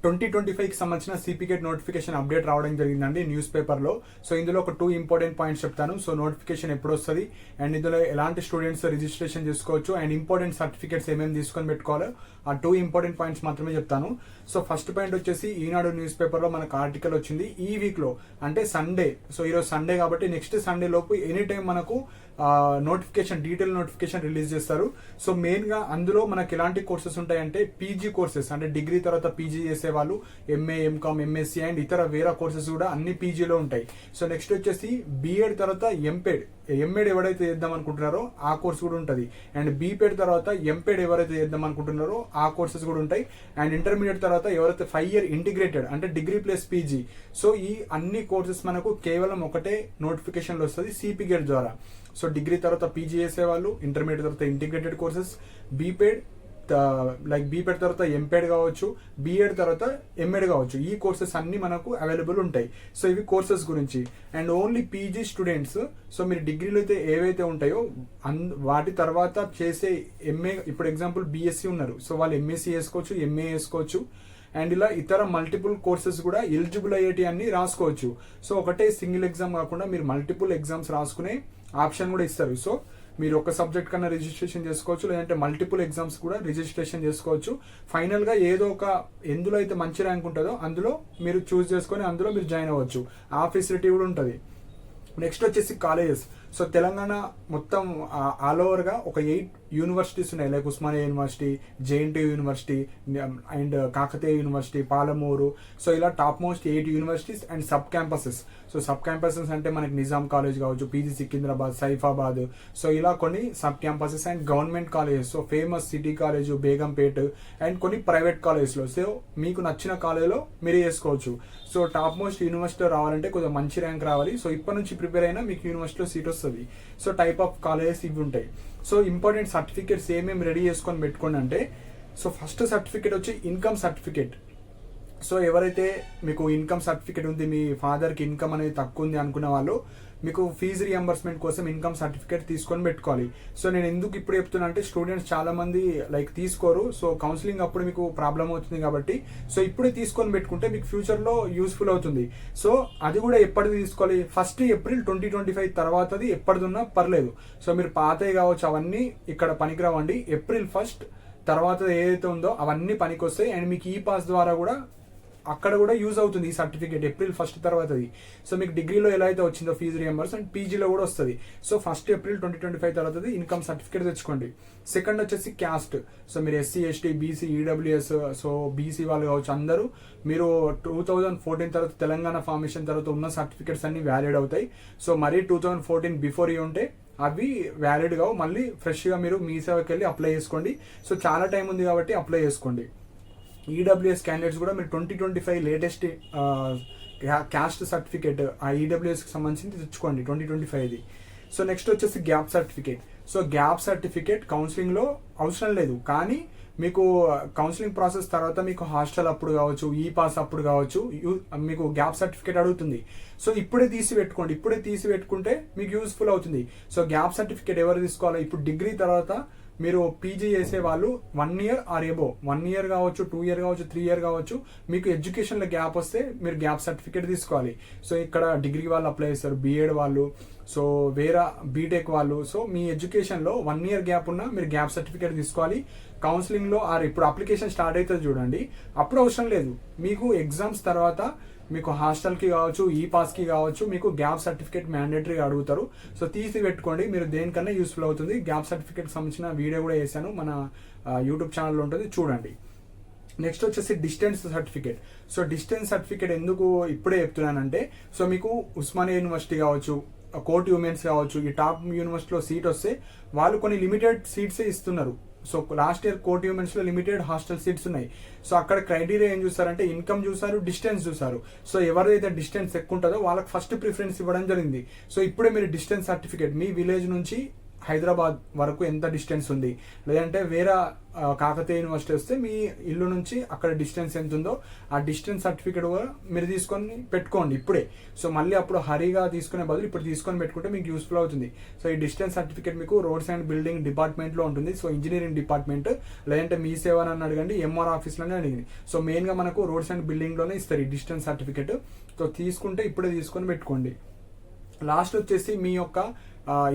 2025కి సంబంధించిన సిపికేట్ notification update రావడం జరిగిందండి న్యూస్ పేపర్లో. సో ఇందులో ఒక 2 ఇంపార్టెంట్ పాయింట్స్ చెప్తాను. సో నోటిఫికేషన్ ఎప్పుడు వస్తుంది అండ్ ఇందులో ఎలాంటి స్టూడెంట్స్ రిజిస్ట్రేషన్ చేసుకోవచ్చు అండ్ ఇంపార్టెంట్ సర్టిఫికేట్స్ ఏమేమి తీసుకొని పెట్టుకోవాలో ఆ 2 ఇంపార్టెంట్ పాయింట్స్ మాత్రమే చెప్తాను. సో ఫస్ట్ పాయింట్ వచ్చేసి ఈనాడు న్యూస్ పేపర్లో మనకు ఆర్టికల్ వచ్చింది ఈ వీక్లో అంటే సండే. సో ఈరోజు సండే కాబట్టి నెక్స్ట్ సండే లోపు ఎనీ టైం మనకు నోటిఫికేషన్ డీటెయిల్ నోటిఫికేషన్ రిలీజ్ చేస్తారు. సో మెయిన్గా అందులో మనకి ఎలాంటి కోర్సెస్ ఉంటాయంటే పీజీ కోర్సెస్ అంటే డిగ్రీ తర్వాత పీజీ చేసే వాళ్ళు ఎంఏ ఎంకామ్ ఎంఎస్సీ అండ్ ఇతర వేరే కోర్సెస్ కూడా అన్ని పీజీలో ఉంటాయి. సో నెక్స్ట్ వచ్చేసి బీఎడ్ తర్వాత ఎంఎడ్ ఎవరైతే చేద్దాం అనుకుంటున్నారో ఆ కోర్స్ కూడా ఉంటుంది అండ్ బీపెడ్ తర్వాత ఎంపెడ్ ఎవరైతే చేద్దాం అనుకుంటున్నారో ఆ కోర్సెస్ కూడా ఉంటాయి అండ్ ఇంటర్మీడియట్ తర్వాత ఎవరైతే 5 year ఇంటిగ్రేటెడ్ అంటే డిగ్రీ ప్లస్ పీజీ. సో ఈ అన్ని కోర్సెస్ మనకు కేవలం ఒకటే నోటిఫికేషన్లో వస్తుంది సిపికేట్ ద్వారా. సో డిగ్రీ తర్వాత పీజీ చేసే వాళ్ళు, ఇంటర్మీడియట్ తర్వాత ఇంటిగ్రేటెడ్ కోర్సెస్, బీపెడ్ బీపెడ్ తర్వాత ఎంపెడ్ కావచ్చు, బీఎడ్ తర్వాత ఎంఎడ్ కావచ్చు, ఈ కోర్సెస్ అన్ని మనకు అవైలబుల్ ఉంటాయి. సో ఇవి కోర్సెస్ గురించి. And only PG students, so మీరు డిగ్రీలో అయితే ఏవైతే ఉంటాయో వాటి తర్వాత చేసే ఎంఏ, ఇప్పుడు ఎగ్జాంపుల్ బీఎస్సీ ఉన్నారు, సో వాళ్ళు ఎంఎస్సీ చేసుకోవచ్చు, ఎంఏ చేసుకోవచ్చు అండ్ ఇలా ఇతర మల్టిపుల్ కోర్సెస్ కూడా ఎలిజిబుల్ అయ్యేటి అన్ని రాసుకోవచ్చు. సో ఒకటే సింగిల్ ఎగ్జామ్ కాకుండా మీరు మల్టిపుల్ ఎగ్జామ్స్ రాసుకునే ఆప్షన్ కూడా ఇస్తారు. సో మీరు ఒక సబ్జెక్ట్ కన్నా రిజిస్ట్రేషన్ చేసుకోవచ్చు, లేదంటే మల్టిపుల్ ఎగ్జామ్స్ కూడా రిజిస్ట్రేషన్ చేసుకోవచ్చు. ఫైనల్గా ఏదో ఒక ఎందులో అయితే మంచి ర్యాంక్ ఉంటుందో అందులో మీరు చూస్ చేసుకొని అందులో మీరు జాయిన్ అవ్వచ్చు. ఆ ఫెసిలిటీ కూడా ఉంటుంది. నెక్స్ట్ వచ్చేసి కాలేజెస్. సో తెలంగాణ మొత్తం ఆల్ ఓవర్గా ఒక 8 యూనివర్సిటీస్ ఉన్నాయి, like Osmania university, JNTU university and Kakatiya university, Palamuru. So ఇలా top most 8 universities and sub campuses. So sub campuses అంటే మనకి నిజాం కాలేజ్ కావచ్చు, పీజీ సికింద్రాబాద్, సైఫాబాద్. సో ఇలా కొన్ని sub campuses and government colleges. So famous city college Begumpet and కొన్ని ప్రైవేట్ కాలేజ్లో. So మీకు నచ్చిన కాలేజ్లో మీరు చేసుకోవచ్చు. సో టాప్ మోస్ట్ యూనివర్సిటీలో రావాలంటే కొంచెం మంచి ర్యాంక్ రావాలి. సో ఇప్పటి నుంచి ప్రిపేర్ అయినా మీకు యూనివర్సిటీలో సీట్ వస్తుంది. సో టైప్ ఆఫ్ కాలేజెస్ ఇవి ఉంటాయి. సో ఇంపార్టెంట్ సర్టిఫికేట్స్ ఏమేమి రెడీ చేసుకొని పెట్టుకోండి అంటే, సో ఫస్ట్ సర్టిఫికేట్ వచ్చి ఇన్కమ్ సర్టిఫికేట్. సో ఎవరైతే మీకు ఇన్కమ్ సర్టిఫికేట్ ఉంది, మీ ఫాదర్కి ఇన్కమ్ అనేది తక్కువ ఉంది అనుకున్న వాళ్ళు మీకు ఫీజు రియంబర్స్మెంట్ కోసం ఇన్కమ్ సర్టిఫికేట్ తీసుకొని పెట్టుకోవాలి. సో నేను ఎందుకు ఇప్పుడు చెప్తున్నా అంటే స్టూడెంట్స్ చాలా మంది తీసుకోరు. సో కౌన్సిలింగ్ అప్పుడు మీకు ప్రాబ్లం అవుతుంది కాబట్టి సో ఇప్పుడే తీసుకొని పెట్టుకుంటే మీకు ఫ్యూచర్లో యూస్ఫుల్ అవుతుంది. సో అది కూడా ఎప్పటిది తీసుకోవాలి, 1 April 2025 తర్వాతది ఎప్పటిది ఉన్నా పర్లేదు. సో మీరు పాతవి కావచ్చు అవన్నీ ఇక్కడ పనికిరావండి. April 1 తర్వాత ఏదైతే ఉందో అవన్నీ పనికొస్తాయి అండ్ మీకు ఈ పాస్ ద్వారా కూడా అక్కడ కూడా యూజ్ అవుతుంది ఈ సర్టిఫికేట్ April 1 తర్వాతది. సో మీకు డిగ్రీలో ఎలా అయితే వచ్చిందో ఫీజు రియంబర్స్ అండ్ పీజీలో కూడా వస్తుంది. సో 1 April 2025 తర్వాతది ఇన్కమ్ సర్టిఫికేట్ తెచ్చుకోండి. సెకండ్ వచ్చేసి క్యాస్ట్. సో మీరు SC ST BC EWS, so BC వాళ్ళు కావచ్చు అందరూ మీరు 2014 తర్వాత తెలంగాణ ఫార్మేషన్ తర్వాత ఉన్న సర్టిఫికేట్స్ అన్ని వ్యాలిడ్ అవుతాయి. సో మరీ 2014 బిఫోర్ ఉంటే అవి వ్యాలిడ్ కావు, మళ్ళీ ఫ్రెష్గా మీరు మీ సేవకి వెళ్ళి అప్లై చేసుకోండి. సో చాలా టైం ఉంది కాబట్టి అప్లై చేసుకోండి. ఈడబ్ల్యూఎస్ క్యాండిడేట్స్ కూడా మీరు 2025 లేటెస్ట్ క్యాస్ట్ సర్టిఫికేట్ ఆ ఈడబ్ల్యూఎస్కి సంబంధించి తెచ్చుకోండి 2025ది. సో నెక్స్ట్ వచ్చేసి gap certificate. So gap certificate కౌన్సిలింగ్లో అవసరం లేదు, కానీ మీకు కౌన్సిలింగ్ ప్రాసెస్ తర్వాత మీకు హాస్టల్ అప్పుడు కావచ్చు, ఈ పాస్ అప్పుడు కావచ్చు మీకు గ్యాప్ సర్టిఫికేట్ అడుగుతుంది. సో ఇప్పుడే తీసి పెట్టుకుంటే మీకు యూస్ఫుల్ అవుతుంది. సో గ్యాప్ సర్టిఫికేట్ ఎవరు తీసుకోవాలి, ఇప్పుడు డిగ్రీ తర్వాత మీరు పీజీ చేసే వాళ్ళు 1 year ఆర్ ఎబో, 1 year కావచ్చు, 2 year కావచ్చు, 3 year కావచ్చు, మీకు ఎడ్యుకేషన్లో గ్యాప్ వస్తే మీరు గ్యాప్ సర్టిఫికేట్ తీసుకోవాలి. సో ఇక్కడ డిగ్రీ వాళ్ళు అప్లై చేస్తారు, బీఎడ్ వాళ్ళు, సో వేరే బీటెక్ వాళ్ళు. సో మీ ఎడ్యుకేషన్లో 1 year గ్యాప్ ఉన్నా మీరు గ్యాప్ సర్టిఫికేట్ తీసుకోవాలి. కౌన్సిలింగ్లో ఆర్ ఇప్పుడు అప్లికేషన్ స్టార్ట్ అవుతుంది చూడండి, అప్పుడు అవసరం లేదు. మీకు ఎగ్జామ్స్ తర్వాత మీకు హాస్టల్కి కావచ్చు, ఈ పాస్కి కావచ్చు, మీకు గ్యాప్ సర్టిఫికేట్ మ్యాండేటరీగా అడుగుతారు. సో తీసి పెట్టుకోండి, మీరు దేనికన్నా యూస్ఫుల్ అవుతుంది. గ్యాప్ సర్టిఫికేట్ సంబంధించిన వీడియో కూడా వేసాను, మన యూట్యూబ్ ఛానల్లో ఉంటుంది, చూడండి. నెక్స్ట్ వచ్చేసి distance certificate. So distance certificate ఎందుకు ఇప్పుడే చెప్తున్నానంటే, సో మీకు ఉస్మానియా యూనివర్సిటీ కావచ్చు, కోర్ట్ ఉమెన్స్ కావచ్చు, ఈ టాప్ యూనివర్సిటీలో సీట్ వస్తే వాళ్ళు కొన్ని లిమిటెడ్ సీట్సే ఇస్తున్నారు. సో లాస్ట్ ఇయర్ కోర్ట్ హ్యూమెన్స్లో లిమిటెడ్ హాస్టల్ సీట్స్ ఉన్నాయి. సో అక్కడ క్రైటీరియా ఏం చూసారంటే ఇన్కమ్ చూసారు, డిస్టెన్స్ చూసారు. సో ఎవరైతే డిస్టెన్స్ ఎక్కువ ఉంటుందో వాళ్ళకి ఫస్ట్ ప్రిఫరెన్స్ ఇవ్వడం జరిగింది. సో ఇప్పుడే మీరు డిస్టెన్స్ సర్టిఫికేట్ మీ విలేజ్ నుంచి హైదరాబాద్ వరకు ఎంత డిస్టెన్స్ ఉంది, లేదంటే వేరే కాకతీయ యూనివర్సిటీ వస్తే మీ ఇల్లు నుంచి అక్కడ డిస్టెన్స్ ఎంత ఉందో ఆ డిస్టెన్స్ సర్టిఫికేట్ కూడా మీరు తీసుకొని పెట్టుకోండి ఇప్పుడే. సో మళ్ళీ అప్పుడు హరిగా తీసుకునే బదులు ఇప్పుడు తీసుకొని పెట్టుకుంటే మీకు యూస్ఫుల్ అవుతుంది. సో ఈ డిస్టెన్స్ సర్టిఫికేట్ మీకు రోడ్స్ అండ్ బిల్డింగ్ డిపార్ట్మెంట్లో ఉంటుంది. సో ఇంజనీరింగ్ డిపార్ట్మెంట్, లేదంటే మీ సేవ అని అడగండి, ఎంఆర్ ఆఫీస్లోనే అడిగింది. సో మెయిన్గా మనకు రోడ్స్ అండ్ బిల్డింగ్లోనే ఇస్తారు ఈ డిస్టెన్స్ సర్టిఫికేట్. సో తీసుకుంటే ఇప్పుడే తీసుకొని పెట్టుకోండి. లాస్ట్ వచ్చేసి మీ యొక్క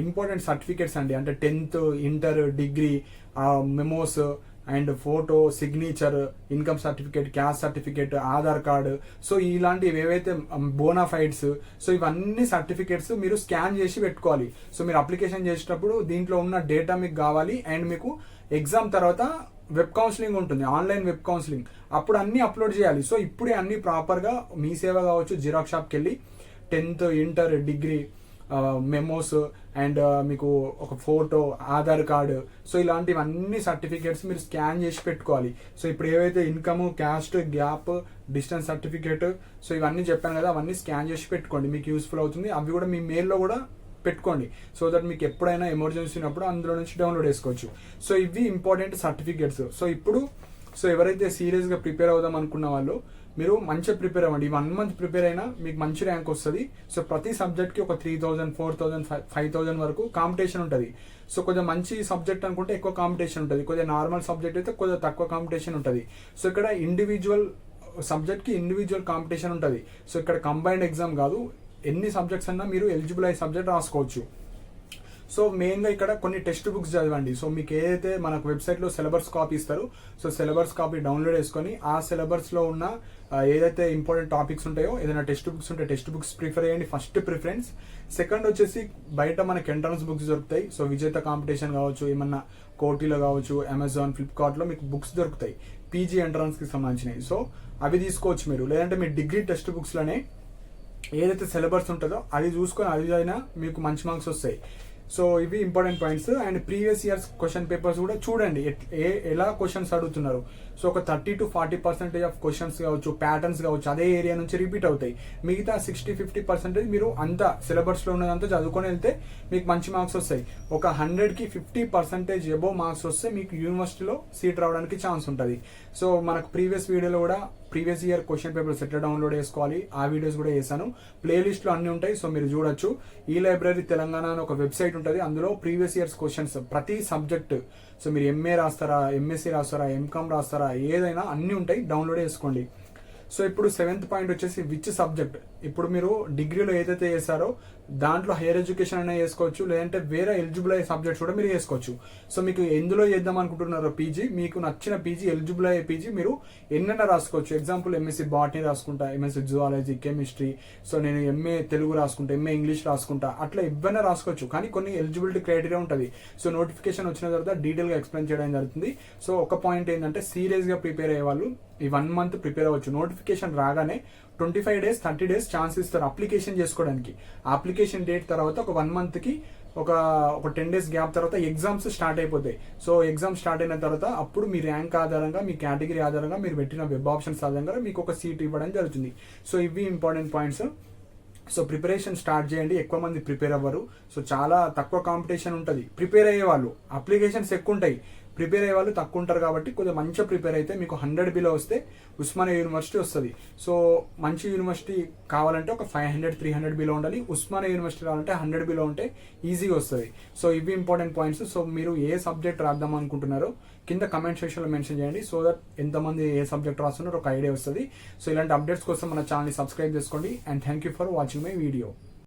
ఇంపార్టెంట్ సర్టిఫికేట్స్ అండి, అంటే 10th, inter, degree, memos and photo, signature, income certificate, caste certificate, Aadhaar card. So ఇలాంటివి ఏవైతే బోనాఫైడ్స్, సో ఇవన్నీ సర్టిఫికేట్స్ మీరు స్కాన్ చేసి పెట్టుకోవాలి. సో మీరు అప్లికేషన్ చేసేటప్పుడు దీంట్లో ఉన్న డేటా మీకు కావాలి. అండ్ మీకు ఎగ్జామ్ తర్వాత వెబ్ కౌన్సిలింగ్ ఉంటుంది, ఆన్లైన్ వెబ్ కౌన్సిలింగ్, అప్పుడు అన్నీ అప్లోడ్ చేయాలి. సో ఇప్పుడే అన్నీ ప్రాపర్గా మీ సేవ కావచ్చు జిరాక్స్ షాప్కి వెళ్ళి 10th, inter, degree, memos and మీకు ఒక ఫోటో, ఆధార్ కార్డు, సో ఇలాంటివన్నీ సర్టిఫికేట్స్ మీరు స్కాన్ చేసి పెట్టుకోవాలి. సో ఇప్పుడు ఏవైతే income, caste, gap, distance certificate, so ఇవన్నీ చెప్పాను కదా, అవన్నీ స్కాన్ చేసి పెట్టుకోండి, మీకు యూస్ఫుల్ అవుతుంది. అవి కూడా మీ మెయిల్లో కూడా పెట్టుకోండి. సో దట్ మీకు ఎప్పుడైనా ఎమర్జెన్సీ ఉన్నప్పుడు అందులో నుంచి డౌన్లోడ్ చేసుకోవచ్చు. సో ఇవి ఇంపార్టెంట్ సర్టిఫికేట్స్. సో ఇప్పుడు ఎవరైతే సీరియస్గా ప్రిపేర్ అవుదాం అనుకున్న వాళ్ళు మీరు మంచిగా ప్రిపేర్ అవ్వండి. 1 month ప్రిపేర్ అయినా మీకు మంచి ర్యాంక్ వస్తుంది. సో ప్రతి సబ్జెక్ట్కి ఒక 3000, 4000, 5000 వరకు కాంపిటీషన్ ఉంటుంది. సో కొంచెం మంచి సబ్జెక్ట్ అనుకుంటే ఎక్కువ కాంపిటీషన్ ఉంటుంది, కొద్దిగా నార్మల్ సబ్జెక్ట్ అయితే కొద్దిగా తక్కువ కాంపిటీషన్ ఉంటుంది. సో ఇక్కడ ఇండివిజువల్ సబ్జెక్ట్కి ఇండివిజువల్ కాంపిటీషన్ ఉంటుంది. సో ఇక్కడ కంబైన్డ్ ఎగ్జామ్ కాదు, ఎన్ని సబ్జెక్ట్స్ అన్నా మీరు ఎలిజిబుల్ అయ్యే సబ్జెక్ట్ రాసుకోవచ్చు. సో మెయిన్గా ఇక్కడ కొన్ని టెక్స్ట్ బుక్స్ చదవండి. సో మీకు ఏదైతే మనకు వెబ్సైట్లో సిలబస్ కాపీ ఇస్తారు, సో సిలబస్ కాపీ డౌన్లోడ్ చేసుకొని ఆ సిలబస్లో ఉన్న ఏదైతే ఇంపార్టెంట్ టాపిక్స్ ఉంటాయో, ఏదైనా టెక్స్ట్ బుక్స్ ఉంటే టెక్స్ట్ బుక్స్ ప్రిఫర్ చేయండి, ఫస్ట్ ప్రిఫరెన్స్. సెకండ్ వచ్చేసి బయట మనకి ఎంట్రన్స్ బుక్స్ దొరుకుతాయి. సో విజేత కాంపిటీషన్ కావచ్చు, ఏమన్నా కోటీలో కావచ్చు, అమెజాన్, ఫ్లిప్కార్ట్లో మీకు బుక్స్ దొరుకుతాయి పీజీ ఎంట్రన్స్కి సంబంధించినవి. సో అవి తీసుకోవచ్చు మీరు. లేదంటే మీ డిగ్రీ టెక్స్ట్ బుక్స్లోనే ఏదైతే సిలబస్ ఉంటుందో అది చూసుకొని అది అయినా మీకు మంచి మార్క్స్ వస్తాయి. సో ఇవి important points. And previous years question papers కూడా చూడండి, ఎలా క్వశ్చన్స్ అడుగుతున్నారు. సో ఒక 30 to 40% ఆఫ్ క్వశ్చన్స్ కావచ్చు, ప్యాటర్న్స్ కావచ్చు, అదే ఏరియా నుంచి రిపీట్ అవుతాయి. మిగతా 60-50% మీరు అంతా సిలబస్లో ఉన్నదంతా చదువుకొని వెళ్తే మీకు మంచి మార్క్స్ వస్తాయి. ఒక 100కి 50% అబోవ్ మార్క్స్ వస్తే మీకు యూనివర్సిటీలో సీట్ రావడానికి ఛాన్స్ ఉంటుంది. సో మనకు ప్రీవియస్ వీడియోలో కూడా ప్రీవియస్ ఇయర్ క్వశ్చన్ పేపర్స్ ఎట్లా డౌన్లోడ్ చేసుకోవాలి ఆ వీడియోస్ కూడా చేశాను. ప్లేలిస్ట్లో అన్నీ ఉంటాయి, సో మీరు చూడొచ్చు. ఈ లైబ్రరీ తెలంగాణ అని ఒక వెబ్సైట్ ఉంటుంది, అందులో ప్రీవియస్ ఇయర్స్ క్వశ్చన్స్ ప్రతి సబ్జెక్ట్, సో మీరు ఎంఏ రాస్తారా, ఎంఎస్సీ రాస్తారా, ఎంకామ్ రాస్తారా, ఏదైనా అన్నీ ఉంటాయి, డౌన్లోడ్ చేసుకోండి. సో ఇప్పుడు 7th పాయింట్ వచ్చేసి విచ్ సబ్జెక్ట్. ఇప్పుడు మీరు డిగ్రీలో ఏదైతే చేశారో దాంట్లో హైయర్ ఎడ్యుకేషన్ అయినా చేసుకోవచ్చు, లేదంటే వేరే ఎలిజిబుల్ అయ్యే సబ్జెక్ట్స్ కూడా మీరు చేసుకోవచ్చు. సో మీకు ఎందులో చేద్దాం అనుకుంటున్నారో పీజీ, మీకు నచ్చిన పీజీ, ఎలిజిబుల్ అయ్యే పీజీ మీరు ఎన్నైనా రాసుకోవచ్చు. ఎగ్జాంపుల్ ఎంఎస్సీ బాటనీ రాసుకుంటా, ఎంఎస్సీ జువాలజీ, కెమిస్ట్రీ, సో నేను ఎంఏ తెలుగు రాసుకుంటా, ఎంఏ ఇంగ్లీష్ రాసుకుంటా, అట్లా ఏవైనా రాసుకోవచ్చు. కానీ కొన్ని ఎలిజిబిలిటీ క్రైటీరియా ఉంటుంది. సో నోటిఫికేషన్ వచ్చిన తర్వాత డీటెయిల్గా ఎక్స్ప్లెయిన్ చేయడం జరుగుతుంది. సో ఒక పాయింట్ ఏంటంటే సీరియస్గా ప్రిపేర్ అయ్యే వాళ్ళు ఈ 1 month ప్రిపేర్ అవ్వచ్చు. నోటిఫికేషన్ రాగానే 25 days 30 days ఛాన్స్ ఇస్తారు అప్లికేషన్ చేసుకోవడానికి. అప్లికేషన్ డేట్ తర్వాత ఒక 1 monthకి ఒక 10 days గ్యాప్ తర్వాత ఎగ్జామ్స్ స్టార్ట్ అయిపోతాయి. సో ఎగ్జామ్ స్టార్ట్ అయిన తర్వాత అప్పుడు మీ ర్యాంక్ ఆధారంగా, మీ కేటగిరీ ఆధారంగా, మీరు పెట్టిన వెబ్ ఆప్షన్స్ ఆధారంగా మీకు ఒక సీట్ ఇవ్వడం జరుగుతుంది. సో ఇవి important points. So preparation start చేయండి. ఎక్కువ మంది ప్రిపేర్ అవ్వరు. సో చాలా తక్కువ కాంపిటీషన్ ఉంటుంది. ప్రిపేర్ అయ్యే వాళ్ళు అప్లికేషన్స్ ఎక్కువ ఉంటాయి, ప్రిపేర్ అయ్యే వాళ్ళు తక్కువ ఉంటారు. కాబట్టి కొద్దిగా మంచిగా ప్రిపేర్ అయితే మీకు 100 బిలో వస్తే ఉస్మానియా యూనివర్సిటీ వస్తుంది. సో మంచి యూనివర్సిటీ కావాలంటే ఒక 500-300 బిలో ఉండాలి. ఉస్మానియా యూనివర్సిటీ కావాలంటే 100 బిలో ఉంటే ఈజీగా వస్తుంది. సో ఇవి ఇంపార్టెంట్ పాయింట్స్. సో మీరు ఏ సబ్జెక్ట్ రాద్దాం అనుకుంటున్నారో కింద కమెంట్ సెక్షన్లో మెన్షన్ చేయండి. సో దట్ ఎంతమంది ఏ సబ్జెక్ట్ రాస్తున్నారో ఒక ఐడియా వస్తుంది. సో ఇలాంటి అప్డేట్స్ కోసం మన ఛానల్ని సబ్స్క్రైబ్ చేసుకోండి. And thank you for watching my video.